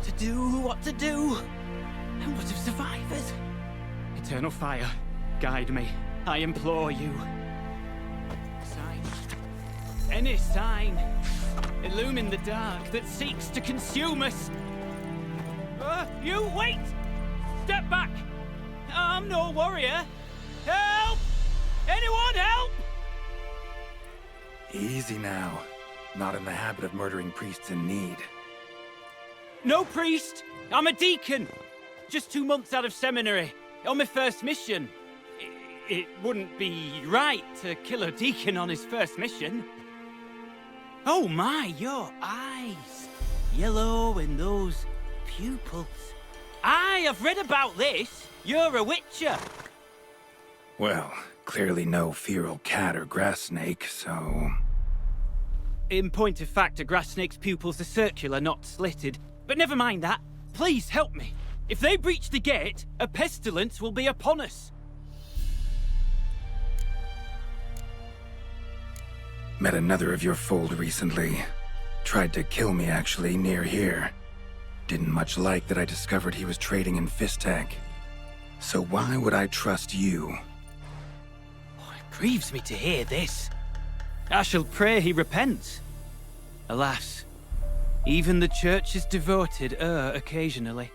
To do what to do? And what of survivors? Eternal fire, guide me. I implore you. Sign. Any sign. Illumine the dark that seeks to consume us. You wait! Step back! I'm no warrior. Help! Anyone help? Easy now. Not in the habit of murdering priests in need. No priest! I'm a deacon! Just 2 months out of seminary. On my first mission. It wouldn't be right to kill a deacon on his first mission. Oh my, your eyes. Yellow and those pupils. I've read about this. You're a witcher. Well, clearly no feral cat or grass snake, so... In point of fact, a grass snake's pupils are circular, not slitted. But never mind that. Please help me. If they breach the gate, a pestilence will be upon us. Met another of your fold recently. Tried to kill me, actually, near here. Didn't much like that I discovered he was trading in Fistech. So why would I trust you? Oh, it grieves me to hear this. I shall pray he repents. Alas, even the Church's devoted err occasionally.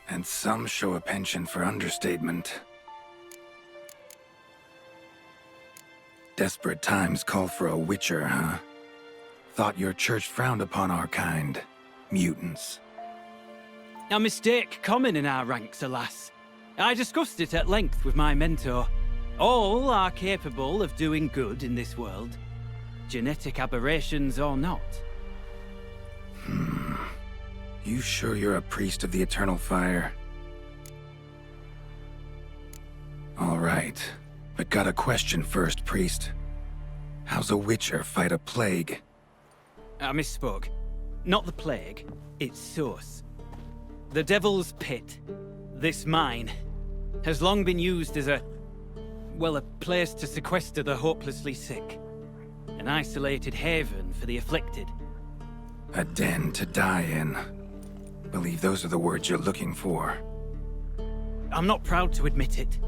And some show a penchant for understatement. Desperate times call for a witcher, huh? Thought your church frowned upon our kind. Mutants. A mistake common in our ranks, alas. I discussed it at length with my mentor. All are capable of doing good in this world. Genetic aberrations or not. You sure you're a priest of the Eternal Fire? All right, but got a question first, priest. How's a witcher fight a plague? I misspoke. Not the plague, its source. The Devil's Pit, this mine, has long been used as a place to sequester the hopelessly sick. An isolated haven for the afflicted. A den to die in. Believe those are the words you're looking for. I'm not proud to admit it,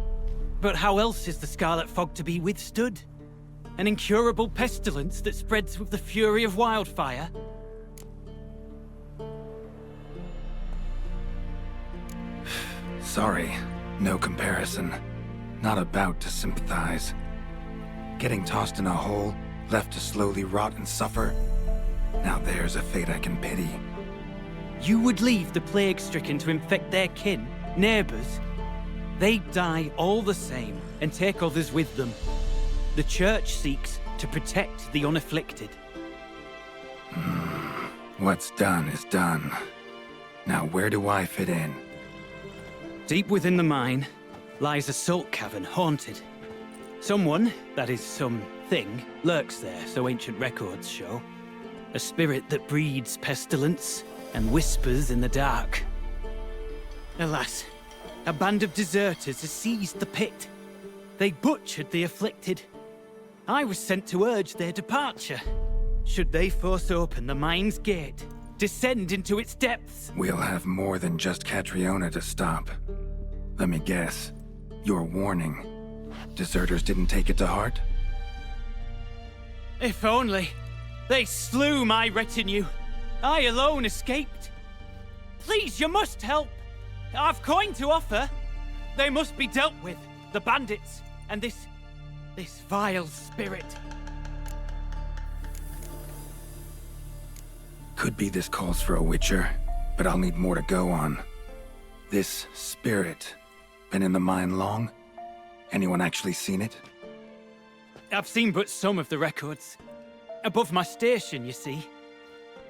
but how else is the Scarlet Fog to be withstood? An incurable pestilence that spreads with the fury of wildfire? Sorry, no comparison. Not about to sympathize. Getting tossed in a hole, left to slowly rot and suffer? Now there's a fate I can pity. You would leave the plague-stricken to infect their kin, neighbors? They die all the same and take others with them. The Church seeks to protect the unafflicted. What's done is done. Now where do I fit in? Deep within the mine lies a salt cavern haunted. Someone, that is something, lurks there, so ancient records show. A spirit that breeds pestilence and whispers in the dark. Alas, a band of deserters has seized the pit. They butchered the afflicted. I was sent to urge their departure. Should they force open the mine's gate, descend into its depths? We'll have more than just Catriona to stop. Let me guess. Your warning. Deserters didn't take it to heart? If only. They slew my retinue. I alone escaped. Please, you must help. I've coin to offer. They must be dealt with. The bandits and this vile spirit. Could be this calls for a witcher, but I'll need more to go on. This spirit, been in the mine long? Anyone actually seen it? I've seen but some of the records. Above my station, you see.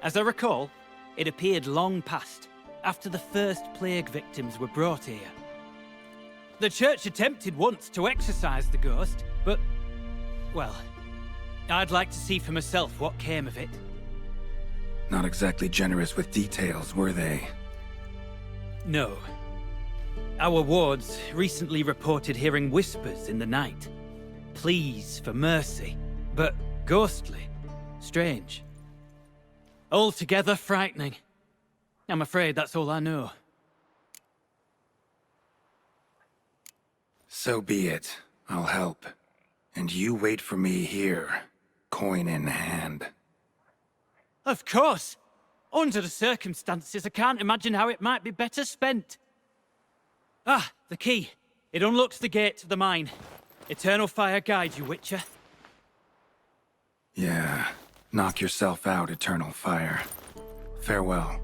As I recall, it appeared long past, after the first plague victims were brought here. The Church attempted once to exorcise the ghost, but, well, I'd like to see for myself what came of it. Not exactly generous with details, were they? No. Our wards recently reported hearing whispers in the night. Pleas for mercy, but ghostly. Strange. Altogether frightening. I'm afraid that's all I know. So be it. I'll help. And you wait for me here, coin in hand. Of course! Under the circumstances, I can't imagine how it might be better spent. Ah, the key. It unlocks the gate to the mine. Eternal fire guide you, Witcher. Yeah. Knock yourself out, Eternal Fire. Farewell.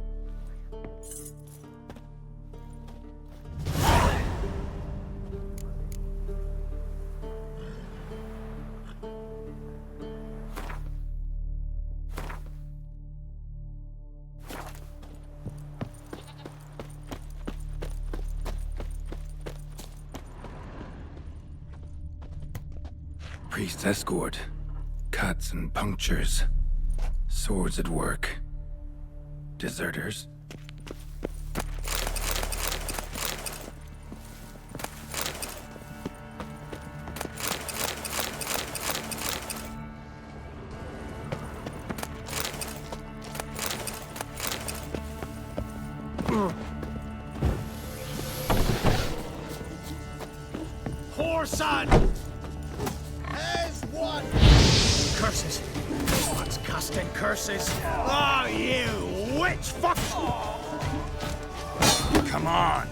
Priest escort. Cuts and punctures. Swords at work. Deserters. Whoreson! There's one! Curses! This one's casting curses! Oh, you witch fuck! Come on!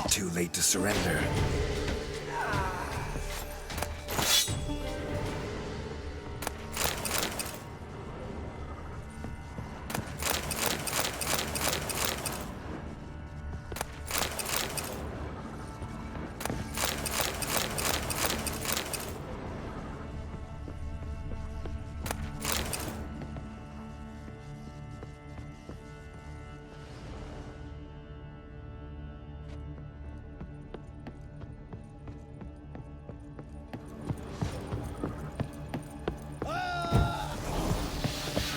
Too late to surrender.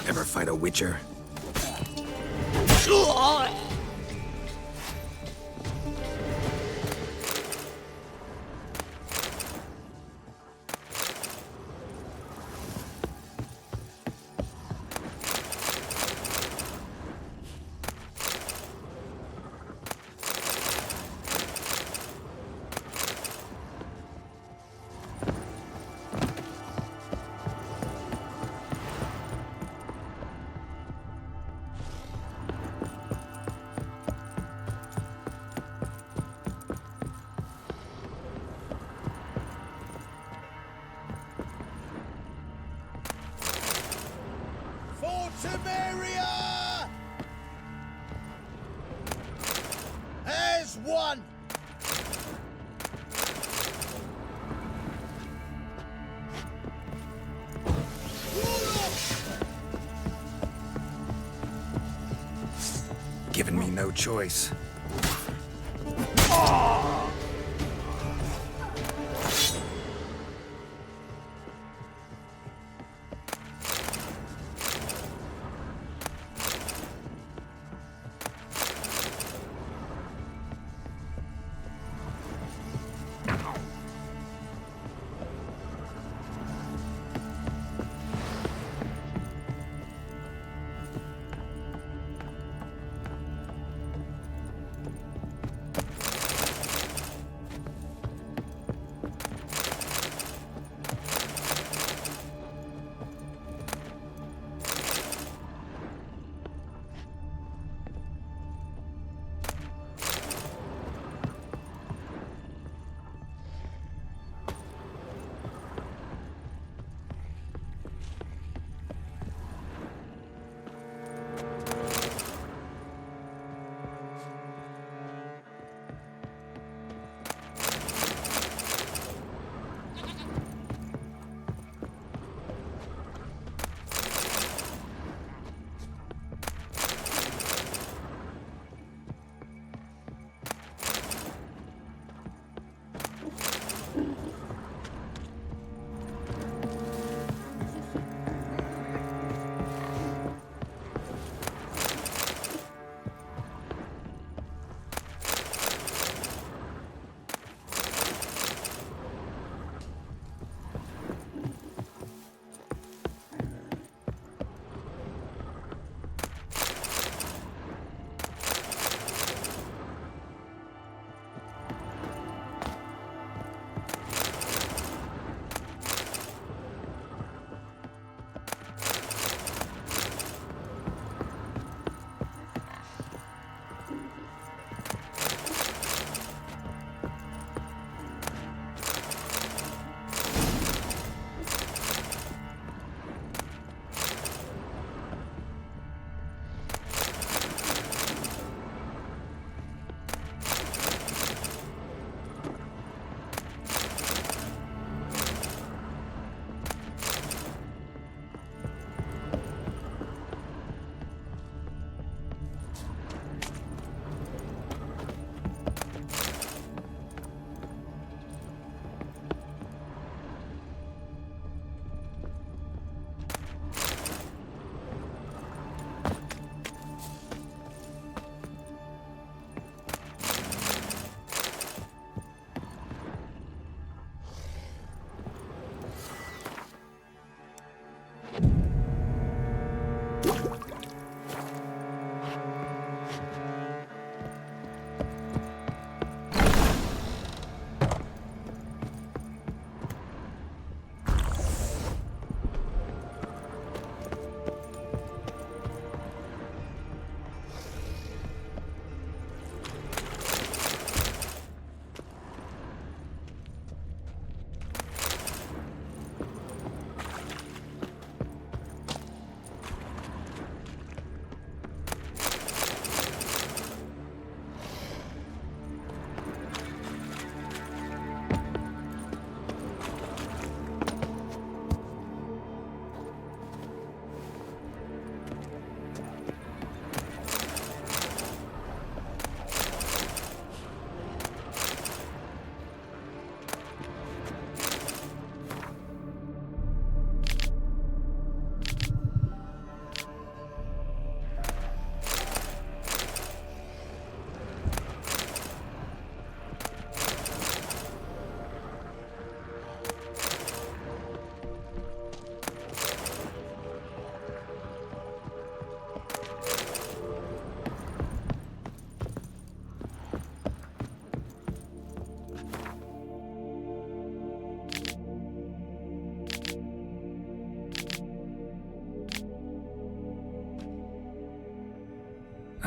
Ever fight a Witcher? Samaria! There's one! Given me no choice.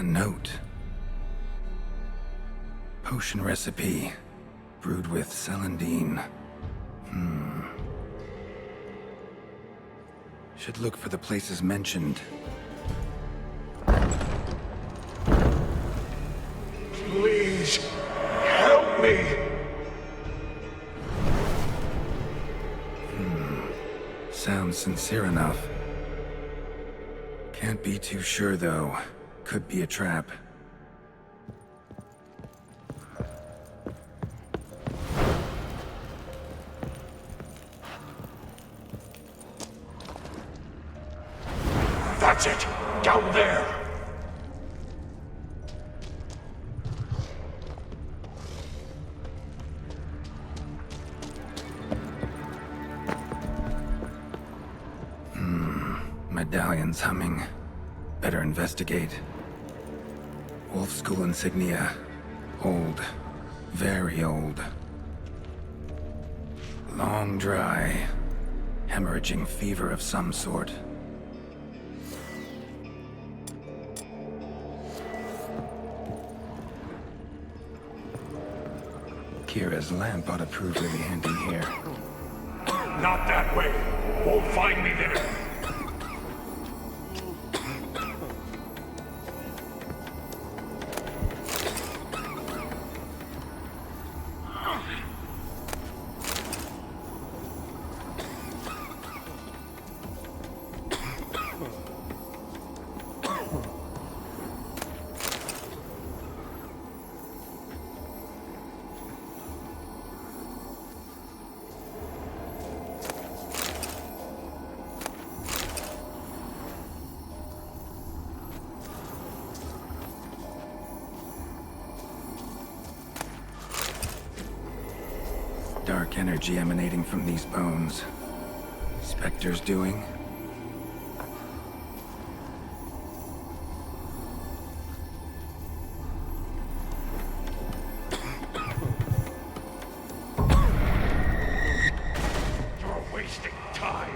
A note. Potion recipe. Brewed with celandine. Should look for the places mentioned. Please, help me! Sounds sincere enough. Can't be too sure, though. Could be a trap. That's it! Down there! Medallion's humming. Better investigate. Wolf School insignia. Old. Very old. Long dry. Hemorrhaging fever of some sort. Kira's lamp ought to prove really handy here. Not that way! Won't find me there! Dark energy emanating from these bones. Specter's doing? You're wasting time!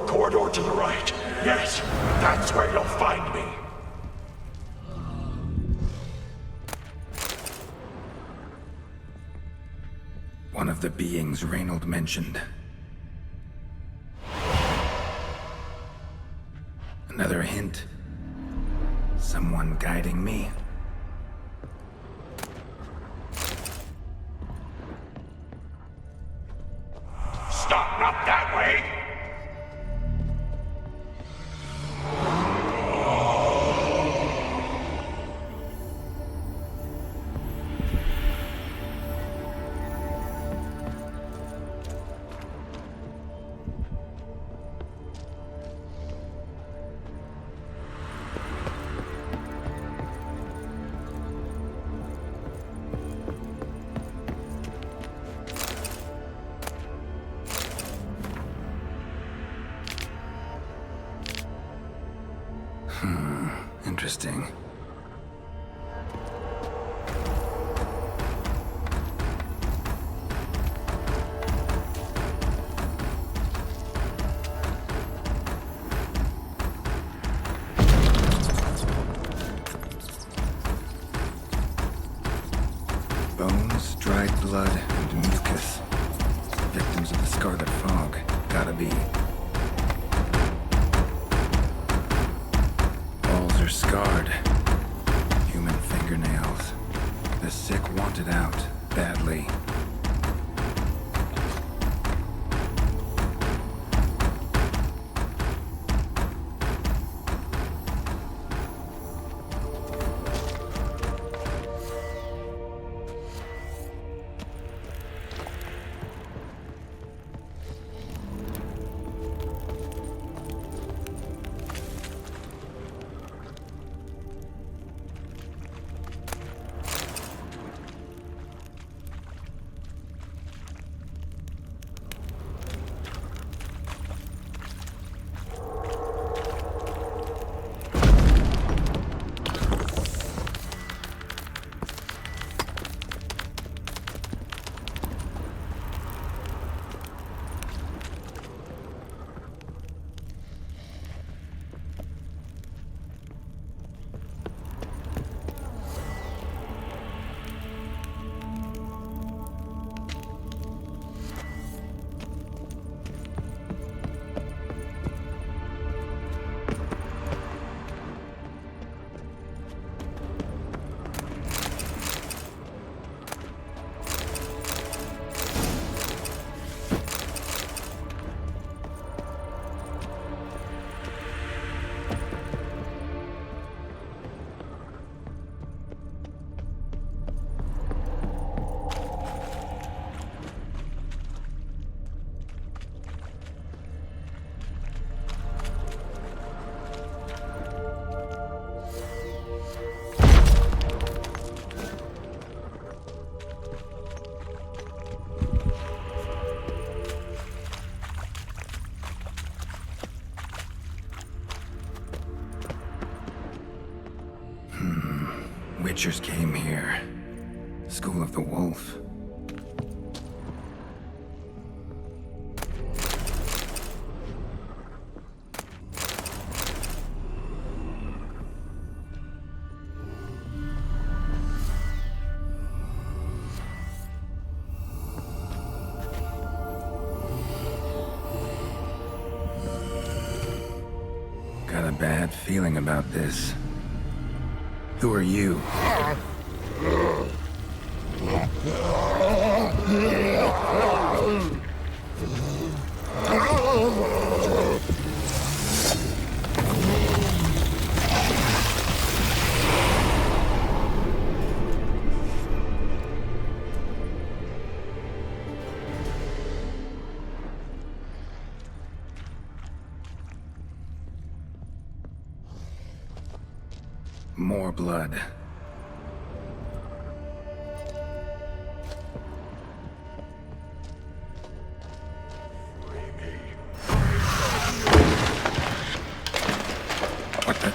Corridor to the right. Yes, that's where you'll find me. One of the beings Reinald mentioned. Another hint. Someone guiding me. Stop, not that way! Interesting. Bones, dried blood, and mucus. Victims of the Scarlet Fog. Gotta be. Walls are scarred. Human fingernails. The sick want it out, badly. Witchers came here. School of the Wolf. Got a bad feeling about this. Who are you? More blood. What the?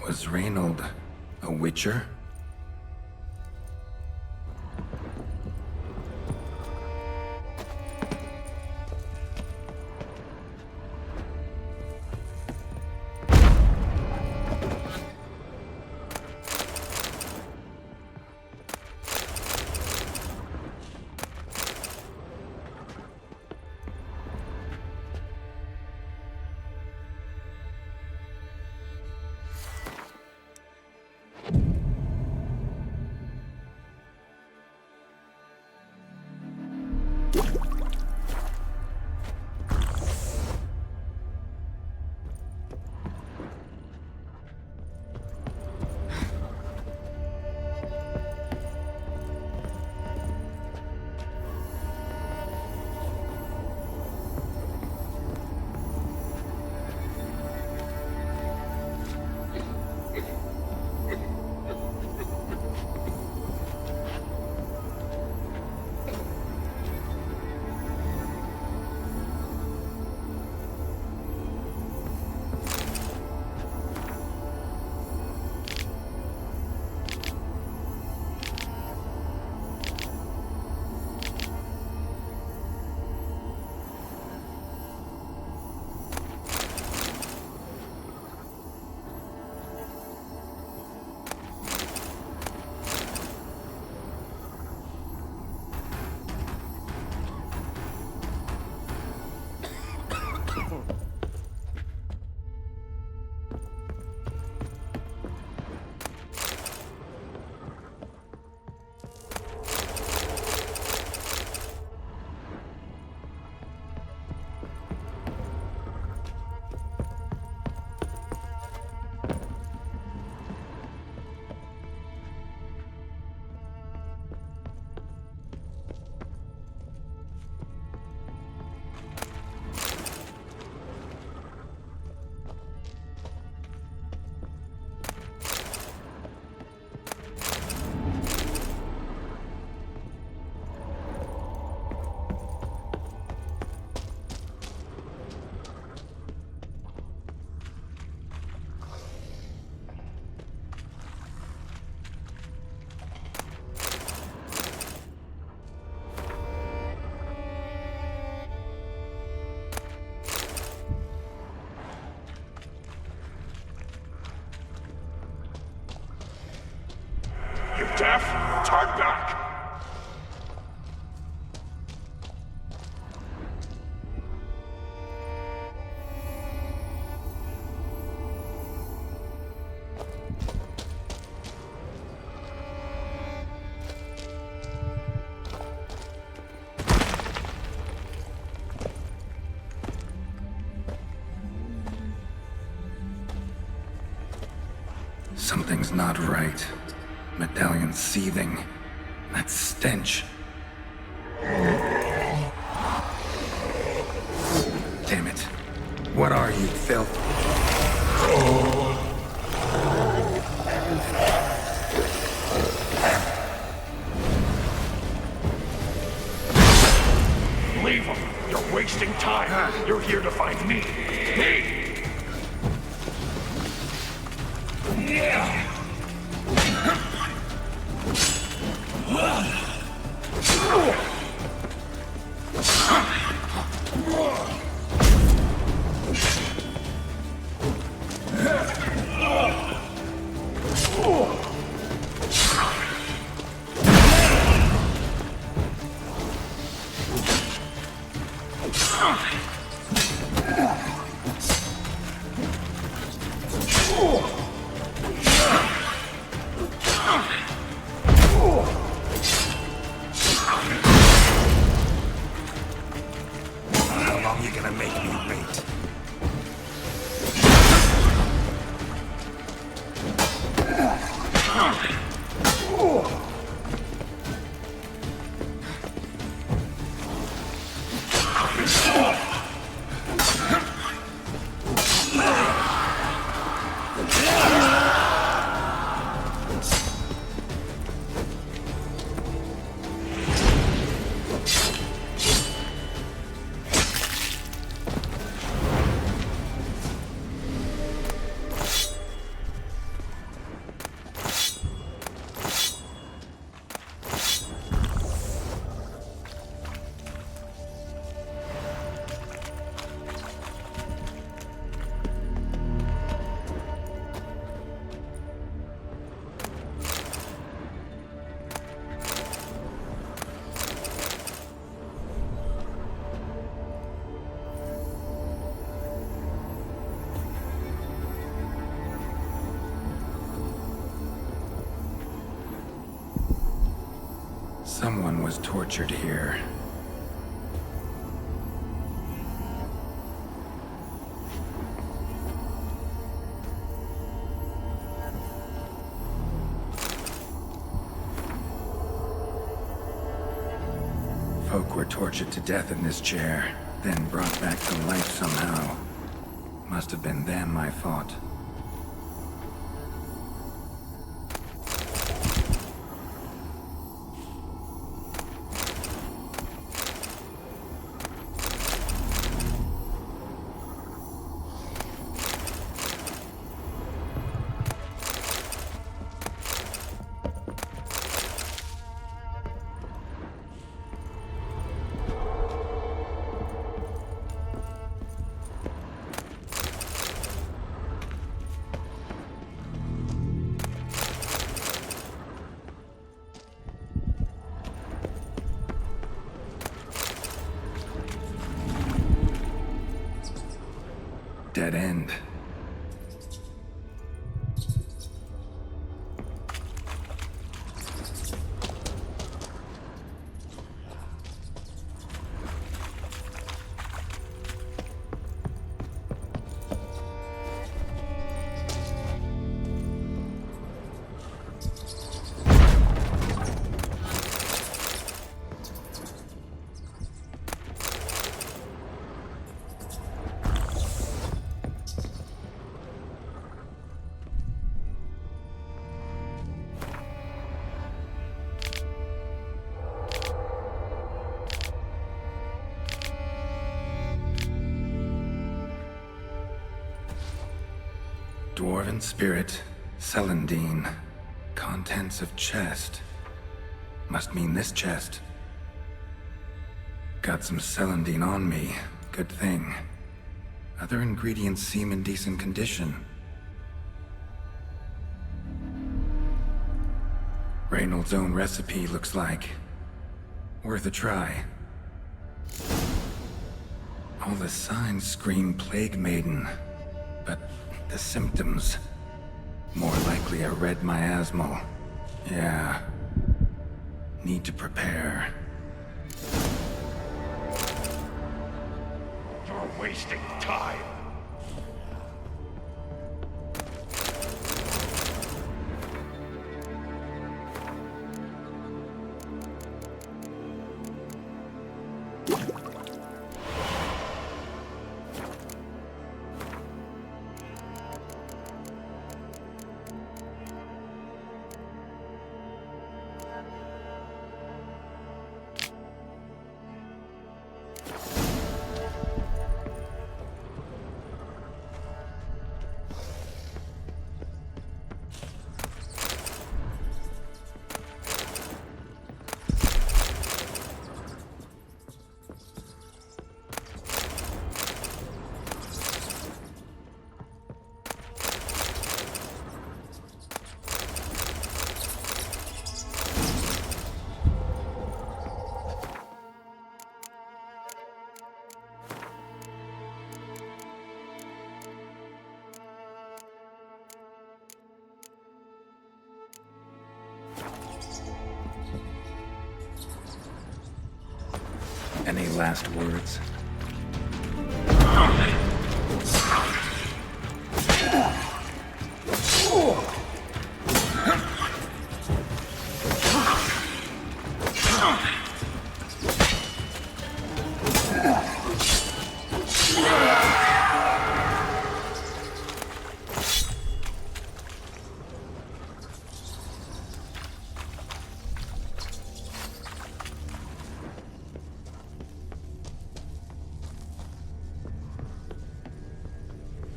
Was Reinald a Witcher? Something's not right. Medallion seething. That stench. Damn it. What are you, filth? Leave him. You're wasting time. You're here to find me. Me! Someone was tortured here. Folk were tortured to death in this chair, then brought back to life somehow. Must have been them, I thought. Dead end. Dwarven spirit, Celandine. Contents of chest. Must mean this chest. Got some Celandine on me. Good thing. Other ingredients seem in decent condition. Reinald's own recipe, looks like. Worth a try. All the signs scream Plague Maiden, but the symptoms... more likely a red miasmal. Yeah. Need to prepare. You're wasting time. Any last words?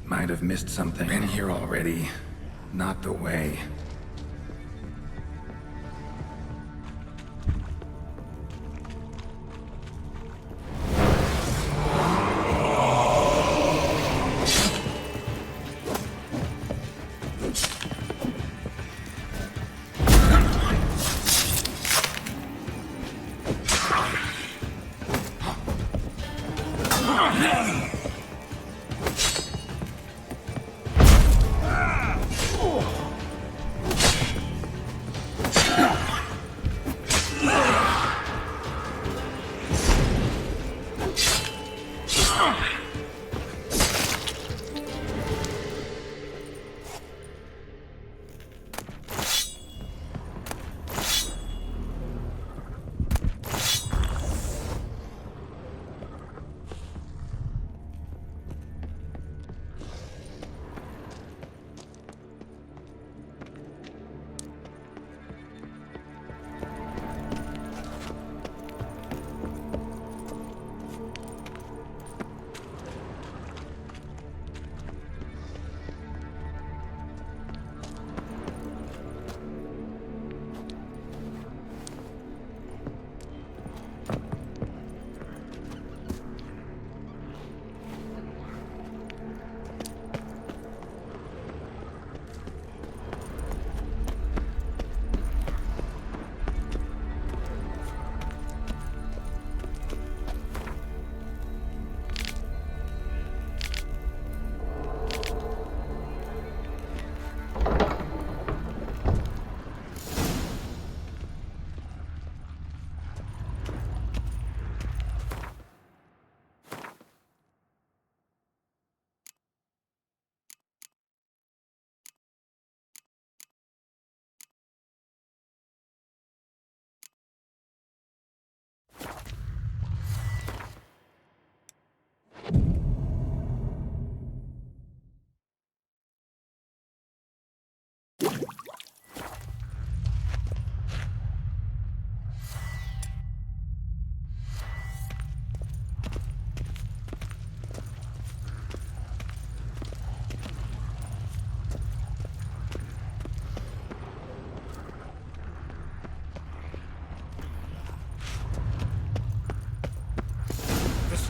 Might have missed something. Been here already. Not the way.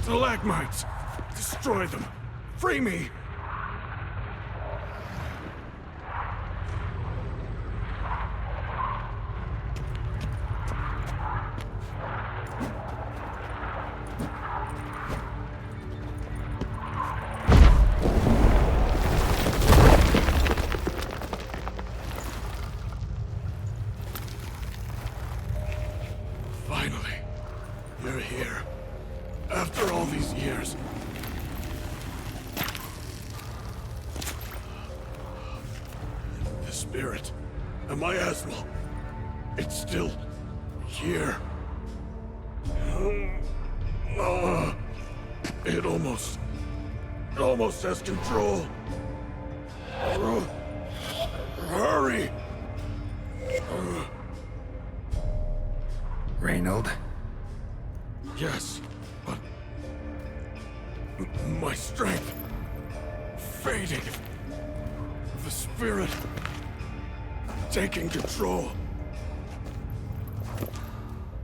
Stalagmites! Destroy them! Free me! Finally, you're here. After all these years. The spirit, the Miasmal, it's still here. It almost has control. Hurry! Reinald? Yes, but my strength fading. The spirit taking control.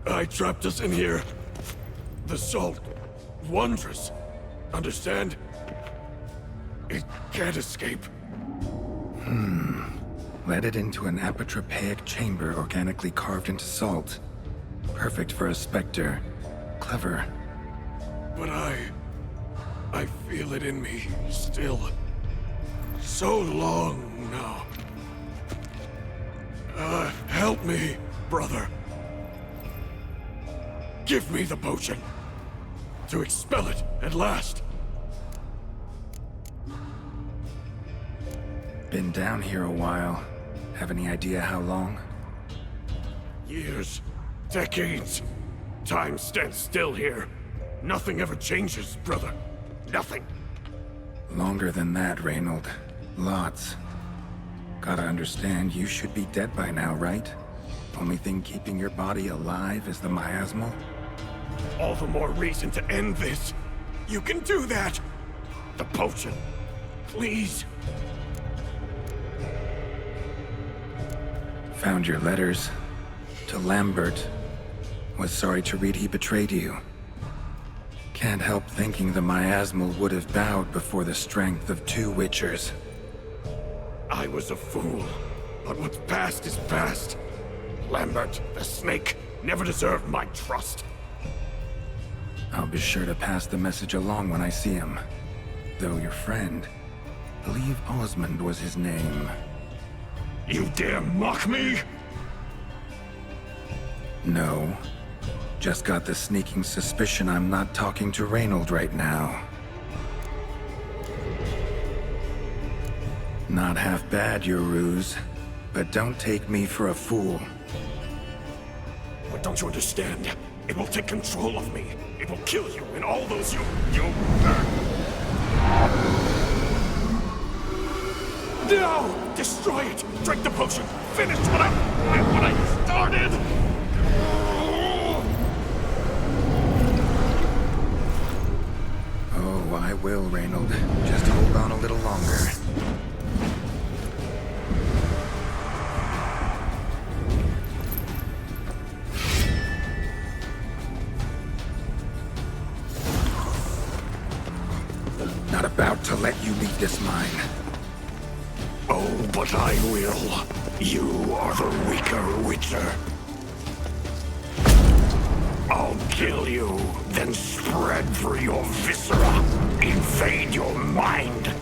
I trapped us in here. The salt, wondrous. Understand? It can't escape. Led it into an apotropaic chamber organically carved into salt. Perfect for a specter. Clever. But I feel it in me still. So long now. Help me, brother. Give me the potion. to expel it at last. Been down here a while. Have any idea how long? Years, decades. Time stands still here. Nothing ever changes, brother. Nothing. Longer than that, Reinald. Lots. Gotta understand, you should be dead by now, right? Only thing keeping your body alive is the miasmal? All the more reason to end this. You can do that. The potion. Please. Found your letters. To Lambert. Was sorry to read he betrayed you. Can't help thinking the miasmal would have bowed before the strength of 2 Witchers. I was a fool. But what's past is past. Lambert, the snake, never deserved my trust. I'll be sure to pass the message along when I see him. Though your friend, believe Osmond was his name. You dare mock me? No. Just got the sneaking suspicion I'm not talking to Reinald right now. Not half bad, your ruse. But don't take me for a fool. But don't you understand? It will take control of me. It will kill you and all those you... No! Destroy it! Drink the potion! Finish what I started! Oh, I will, Reinald. Just hold on a little longer. Not about to let you leave this mine. Oh, but I will. You are the weaker Witcher. I'll kill you, then spread through your viscera, invade your mind.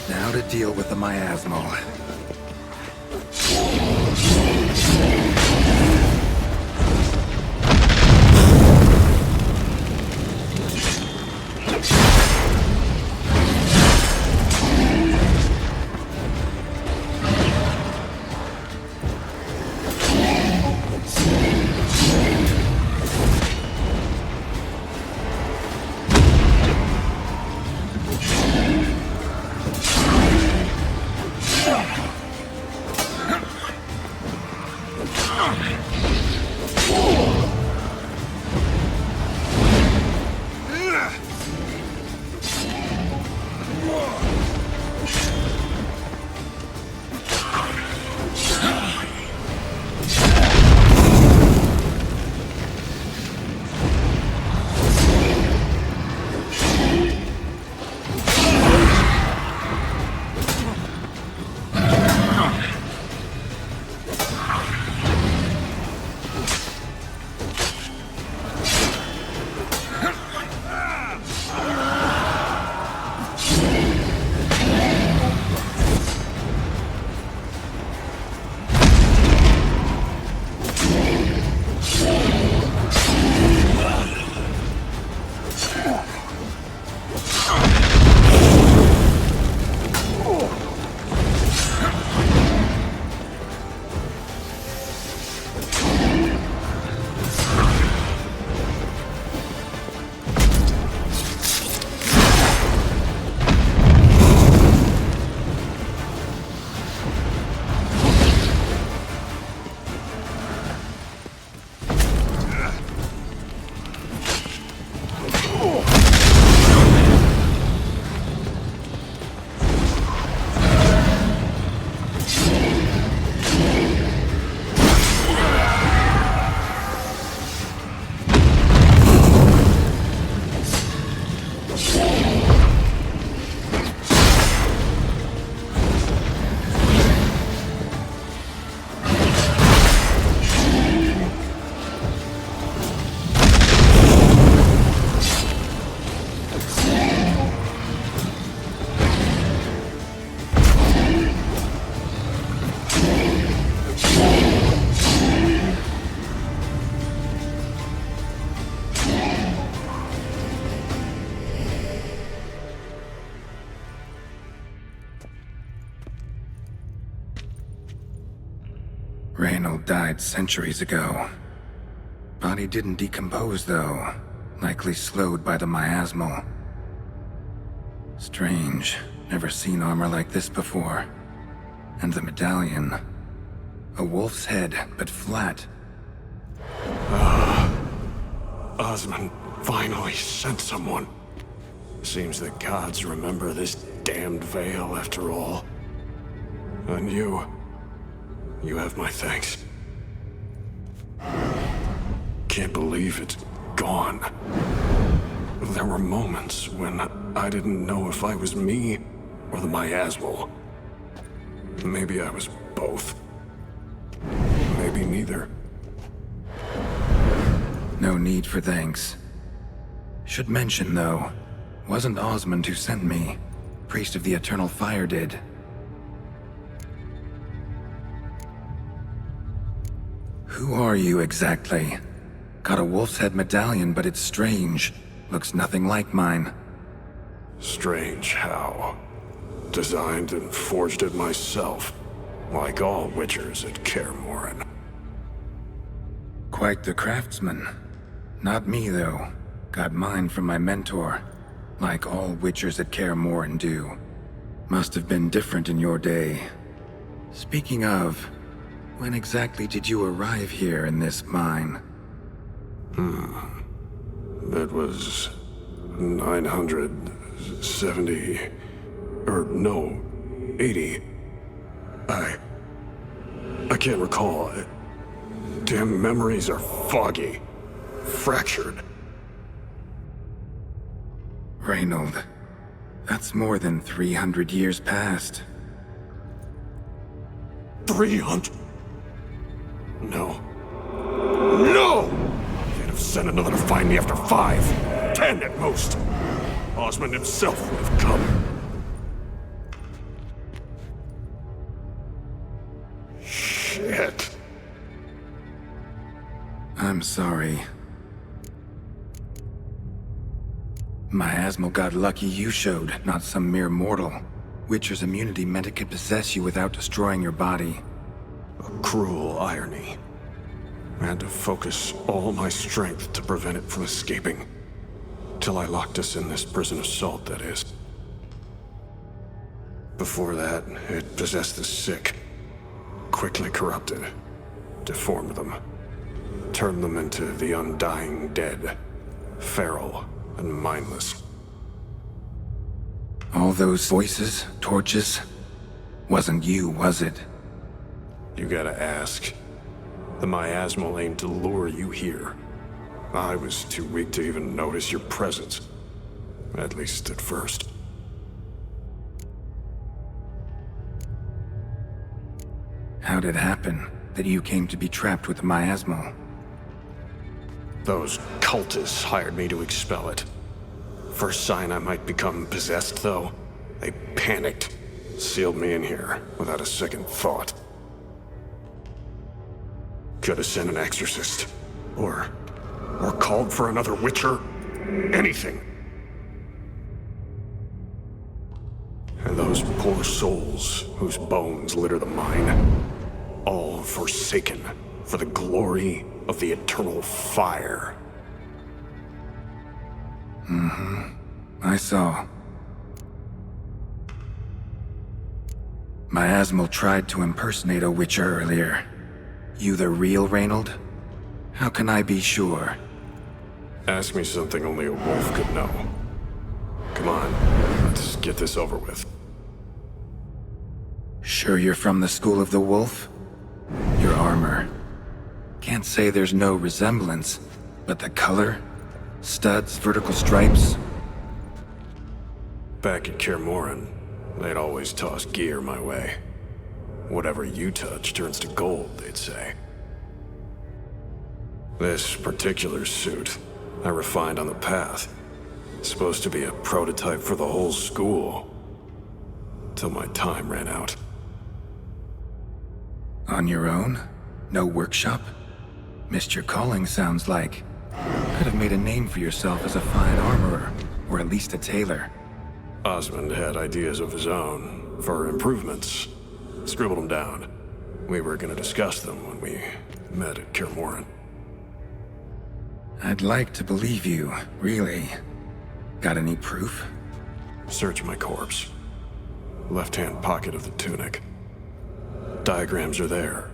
Now to deal with the miasmal. Reinald died centuries ago. Body didn't decompose, though. Likely slowed by the miasmal. Strange. Never seen armor like this before. And the medallion. A wolf's head, but flat. Osmond finally sent someone. Seems the gods remember this damned veil after all. And you have my thanks. Can't believe it's gone. There were moments when I didn't know if I was me or the miasmal. Maybe I was both. Maybe neither. No need for thanks. Should mention, though, wasn't Osmond who sent me. Priest of the Eternal Fire did. Who are you exactly? Got a wolf's head medallion, but it's strange. Looks nothing like mine. Strange how? Designed and forged it myself, like all witchers at Kaer. Quite the craftsman. Not me, though. Got mine from my mentor. Like all witchers at Kaer do. Must have been different in your day. Speaking of, when exactly did you arrive here in this mine? It was 970... or no, 80. I can't recall. Damn memories are foggy. Fractured. Reinald, that's more than 300 years past. 300? No. No! They'd have sent another to find me after 5, 10 at most. Osmond himself would have come. Shit. I'm sorry. Miasmal got lucky you showed, not some mere mortal. Witcher's immunity meant it could possess you without destroying your body. A cruel irony. I had to focus all my strength to prevent it from escaping. Till I locked us in this prison assault, that is. Before that, it possessed the sick. Quickly corrupted. Deformed them. Turned them into the undying dead. Feral and mindless. All those voices, torches, wasn't you, was it? You gotta ask. The miasmal aimed to lure you here. I was too weak to even notice your presence. At least at first. How'd it happen that you came to be trapped with the miasmal? Those cultists hired me to expel it. First sign I might become possessed, though, they panicked. Sealed me in here without a second thought. Could have sent an exorcist. Or called for another witcher. Anything. And those poor souls whose bones litter the mine. All forsaken for the glory of the eternal fire. I saw. Miasmal tried to impersonate a witcher earlier. You the real Reinald? How can I be sure? Ask me something only a wolf could know. Come on, let's get this over with. Sure you're from the School of the Wolf? Your armor. Can't say there's no resemblance, but the color? Studs, vertical stripes? Back at Kaer, they'd always toss gear my way. Whatever you touch turns to gold, they'd say. This particular suit, I refined on the path. Supposed to be a prototype for the whole school. Till my time ran out. On your own? No workshop? Missed your calling, sounds like. Could have made a name for yourself as a fine armorer, or at least a tailor. Osmond had ideas of his own, for improvements. Scribbled them down. We were gonna discuss them when we met at Kaer. I'd like to believe you, really. Got any proof? Search my corpse. Left-hand pocket of the tunic. Diagrams are there.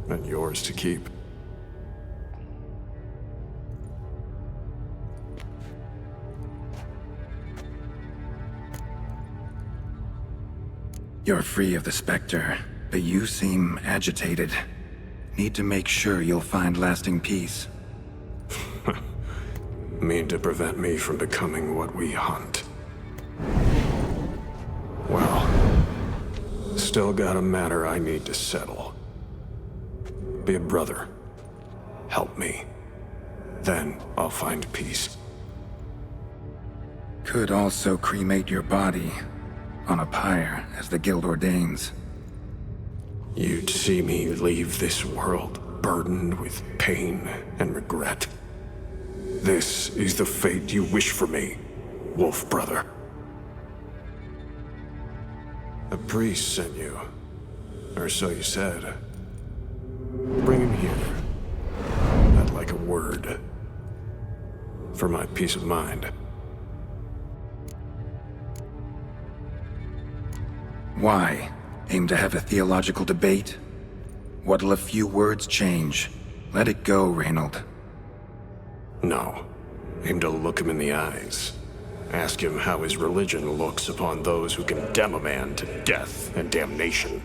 And yours to keep. You're free of the specter, but you seem agitated. Need to make sure you'll find lasting peace. Mean to prevent me from becoming what we hunt. Well, still got a matter I need to settle. Be a brother. Help me. Then I'll find peace. Could also cremate your body on a pyre, as the guild ordains. You'd see me leave this world burdened with pain and regret. This is the fate you wish for me, Wolf Brother. A priest sent you, or so you said. Bring him here. I'd like a word. For my peace of mind. Why? Aim to have a theological debate? What'll a few words change? Let it go, Reinald. No. Aim to look him in the eyes. Ask him how his religion looks upon those who condemn a man to death and damnation.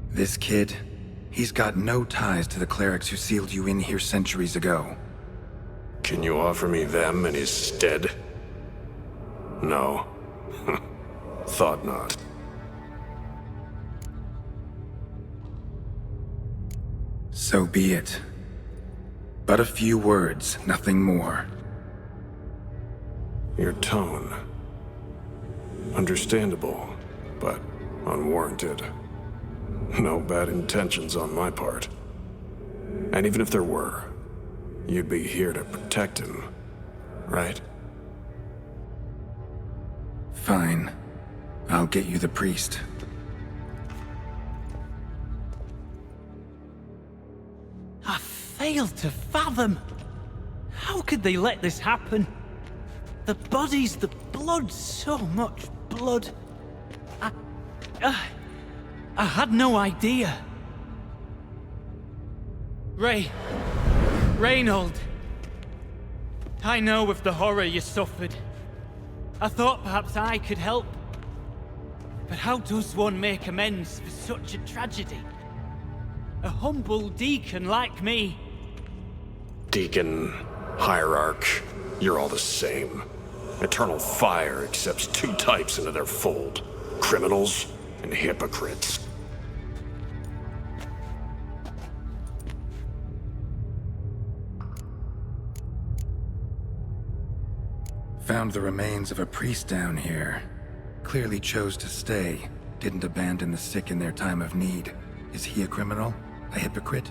This kid, he's got no ties to the clerics who sealed you in here centuries ago. Can you offer me them in his stead? No. Thought not. So be it. But a few words, nothing more. Your tone. Understandable, but unwarranted. No bad intentions on my part. And even if there were, you'd be here to protect him, right? Fine. I'll get you the priest. I fail to fathom. How could they let this happen? The bodies, the blood, so much blood. I had no idea. Reinald. I know of the horror you suffered. I thought perhaps I could help. But how does one make amends for such a tragedy? A humble deacon like me. Deacon, hierarch, you're all the same. Eternal Fire accepts two types into their fold. Criminals and hypocrites. Found the remains of a priest down here. Clearly chose to stay. Didn't abandon the sick in their time of need. Is he a criminal? A hypocrite?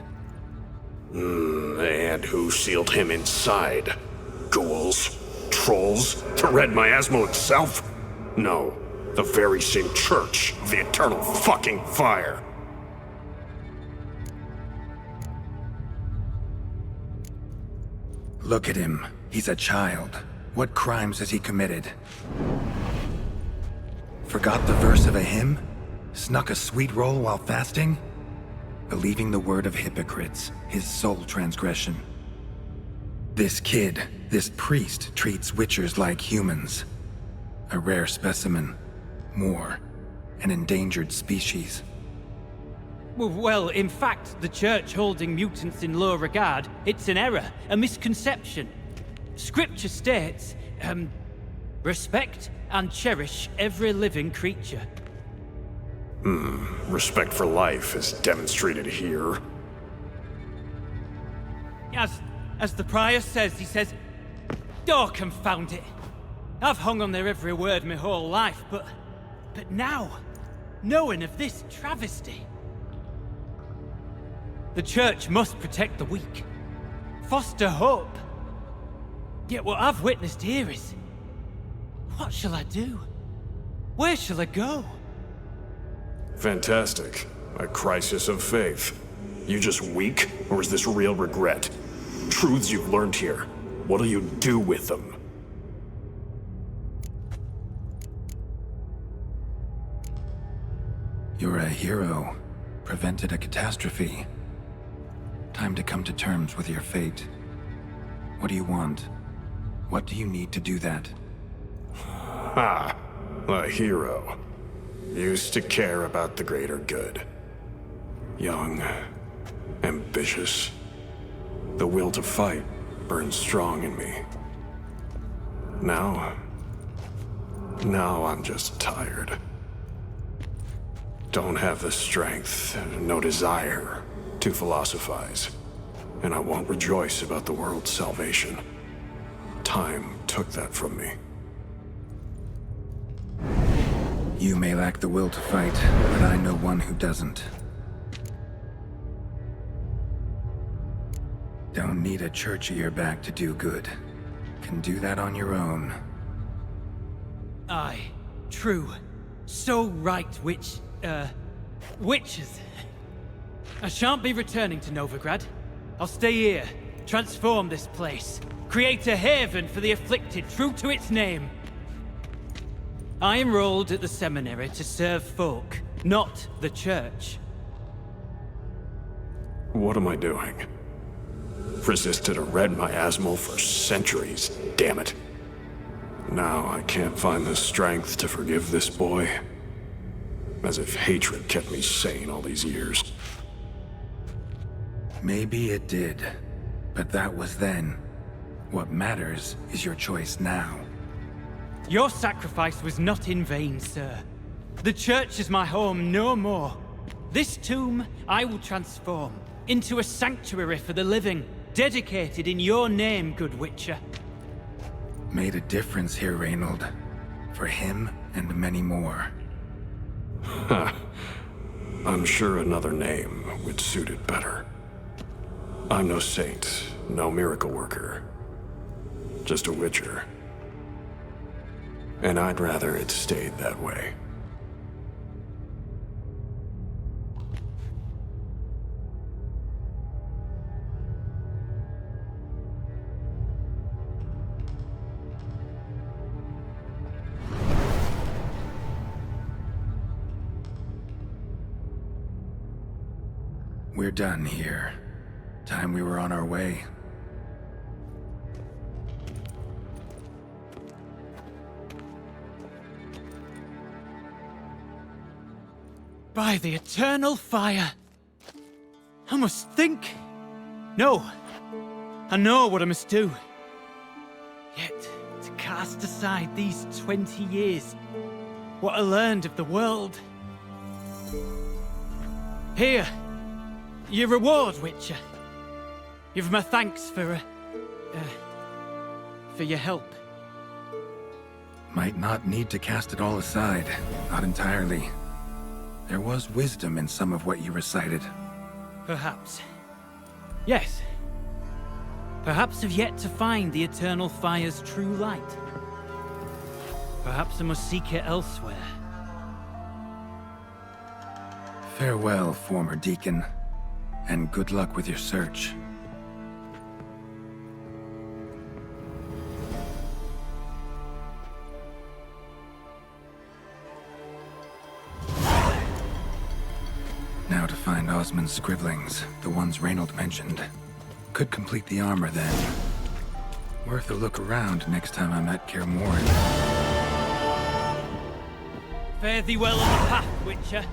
And who sealed him inside? Ghouls? Trolls? The Red Miasmal itself? No, the very same church of the Eternal fucking Fire. Look at him. He's a child. What crimes has he committed? Forgot the verse of a hymn? Snuck a sweet roll while fasting? Believing the word of hypocrites, his sole transgression. This kid, this priest, treats witchers like humans. A rare specimen. More, an endangered species. Well, in fact, the church holding mutants in low regard, it's an error, a misconception. Scripture states, respect and cherish every living creature. Respect for life is demonstrated here. As the prior says, he says, Oh, confound it. I've hung on their every word my whole life, but now, knowing of this travesty... The Church must protect the weak, foster hope. Yet what I've witnessed here is... What shall I do? Where shall I go? Fantastic. A crisis of faith. You just weak, or is this real regret? Truths you've learned here. What'll you do with them? You're a hero. Prevented a catastrophe. Time to come to terms with your fate. What do you want? What do you need to do that? Ha! A hero. Used to care about the greater good. Young. Ambitious. The will to fight burns strong in me. Now I'm just tired. Don't have the strength, no desire to philosophize. And I won't rejoice about the world's salvation. Time took that from me. You may lack the will to fight, but I know one who doesn't. Don't need a church at your back to do good. Can do that on your own. Aye, true. So right, witches. I shan't be returning to Novigrad. I'll stay here, transform this place, create a haven for the afflicted, true to its name. I enrolled at the seminary to serve folk, not the church. What am I doing? Resisted a red miasmal for centuries, damn it. Now I can't find the strength to forgive this boy. As if hatred kept me sane all these years. Maybe it did, but that was then. What matters is your choice now. Your sacrifice was not in vain, sir. The church is my home no more. This tomb I will transform into a sanctuary for the living, dedicated in your name, good Witcher. Made a difference here, Reinald. For him and many more. I'm sure another name would suit it better. I'm no saint, no miracle worker. Just a Witcher. And I'd rather it stayed that way. We're done here. Time we were on our way. By the eternal fire! I must think. No. I know what I must do. Yet, to cast aside these 20 years, what I learned of the world. Here, your reward, Witcher. You've my thanks for your help. Might not need to cast it all aside. Not entirely. There was wisdom in some of what you recited. Perhaps. Yes. Perhaps I've yet to find the eternal fire's true light. Perhaps I must seek it elsewhere. Farewell, former deacon. And good luck with your search. Now to find Osmond's scribblings, the ones Reinald mentioned. Could complete the armor then. Worth a look around next time I'm at Kaer Morhen. Fare thee well on the path, Witcher.